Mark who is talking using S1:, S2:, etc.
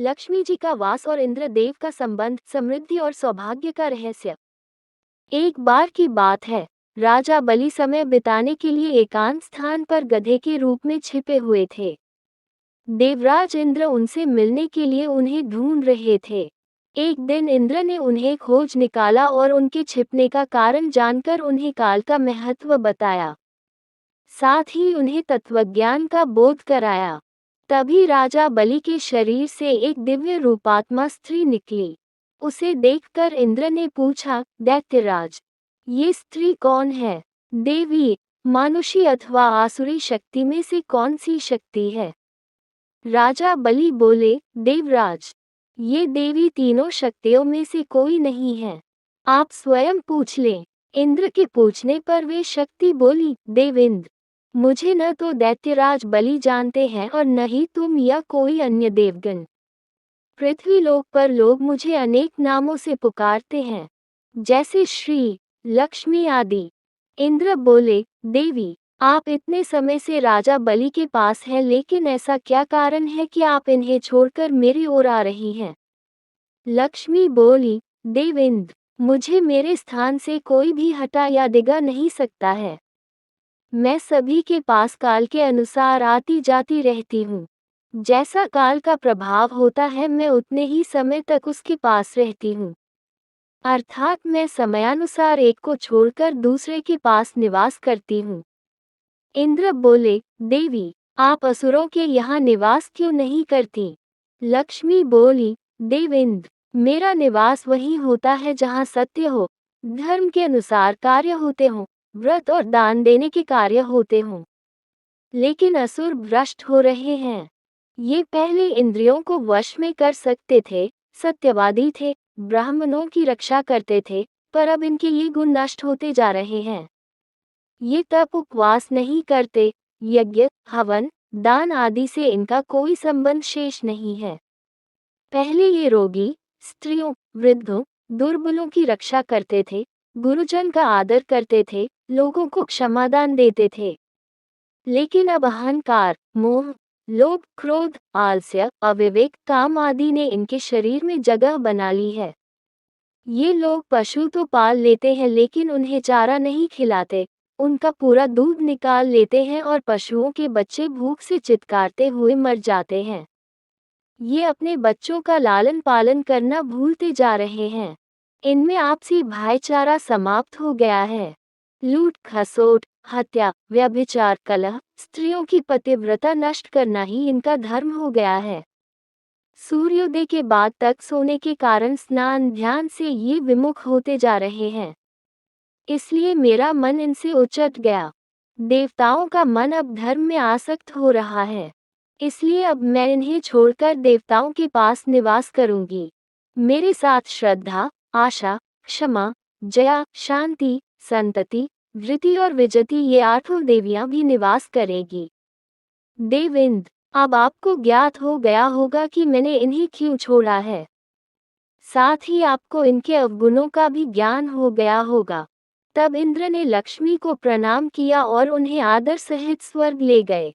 S1: लक्ष्मी जी का वास और इंद्रदेव का संबंध, समृद्धि और सौभाग्य का रहस्य। एक बार की बात है, राजा बलि समय बिताने के लिए एकांत स्थान पर गधे के रूप में छिपे हुए थे। देवराज इंद्र उनसे मिलने के लिए उन्हें ढूंढ रहे थे। एक दिन इंद्र ने उन्हें खोज निकाला और उनके छिपने का कारण जानकर उन्हें काल का महत्व बताया। साथ ही उन्हें तत्वज्ञान का बोध कराया। तभी राजा बलि के शरीर से एक दिव्य रूपात्मा स्त्री निकली। उसे देखकर इंद्र ने पूछा, दैत्यराज, ये स्त्री कौन है? देवी, मानुषी अथवा आसुरी शक्ति में से कौन सी शक्ति है? राजा बलि बोले, देवराज, ये देवी तीनों शक्तियों में से कोई नहीं है। आप स्वयं पूछ लें। इंद्र के पूछने पर वे शक्ति बोली, देवेंद्र, मुझे न तो दैत्यराज बलि जानते हैं और न ही तुम या कोई अन्य देवगण। पृथ्वी लोक पर लोग मुझे अनेक नामों से पुकारते हैं, जैसे श्री, लक्ष्मी आदि। इंद्र बोले, देवी, आप इतने समय से राजा बलि के पास हैं, लेकिन ऐसा क्या कारण है कि आप इन्हें छोड़कर मेरी ओर आ रही हैं? लक्ष्मी बोली, देवेंद्र, मुझे मेरे स्थान से कोई भी हटा या डिगा नहीं सकता है। मैं सभी के पास काल के अनुसार आती जाती रहती हूँ। जैसा काल का प्रभाव होता है, मैं उतने ही समय तक उसके पास रहती हूँ। अर्थात मैं समयानुसार एक को छोड़कर दूसरे के पास निवास करती हूँ। इंद्र बोले, देवी, आप असुरों के यहाँ निवास क्यों नहीं करती? लक्ष्मी बोली, देवेंद्र, मेरा निवास वहीं होता है जहाँ सत्य हो, धर्म के अनुसार कार्य होते हों, व्रत और दान देने के कार्य होते हों। लेकिन असुर भ्रष्ट हो रहे हैं। ये पहले इंद्रियों को वश में कर सकते थे, सत्यवादी थे, ब्राह्मणों की रक्षा करते थे, पर अब इनके ये गुण नष्ट होते जा रहे हैं। ये तप उपवास नहीं करते, यज्ञ, हवन, दान आदि से इनका कोई संबंध शेष नहीं है। पहले ये रोगी, स्त्रियों, वृद्धों, दुर्बलों की रक्षा करते थे, गुरुजन का आदर करते थे, लोगों को क्षमादान देते थे। लेकिन अब अहंकार, मोह, लोभ, क्रोध, आलस्य, अविवेक, काम आदि ने इनके शरीर में जगह बना ली है। ये लोग पशु तो पाल लेते हैं, लेकिन उन्हें चारा नहीं खिलाते, उनका पूरा दूध निकाल लेते हैं और पशुओं के बच्चे भूख से चित्कारते हुए मर जाते हैं। ये अपने बच्चों का लालन पालन करना भूलते जा रहे हैं। इनमें आपसी भाईचारा समाप्त हो गया है। लूट खसोट, हत्या, व्यभिचार, कलह, स्त्रियों की पतिव्रता नष्ट करना ही इनका धर्म हो गया है। सूर्योदय के बाद तक सोने के कारण स्नान ध्यान से ये विमुख होते जा रहे हैं। इसलिए मेरा मन इनसे उचट गया। देवताओं का मन अब धर्म में आसक्त हो रहा है। इसलिए अब मैं इन्हें छोड़कर देवताओं के पास निवास करूंगी। मेरे साथ श्रद्धा, आशा, क्षमा, जया, शांति, संतति, वृत्ति और विजति, ये आठों देवियां भी निवास करेगी। देवेंद्र, अब आपको ज्ञात हो गया होगा कि मैंने इन्हें क्यों छोड़ा है। साथ ही आपको इनके अवगुणों का भी ज्ञान हो गया होगा। तब इंद्र ने लक्ष्मी को प्रणाम किया और उन्हें आदर सहित स्वर्ग ले गए।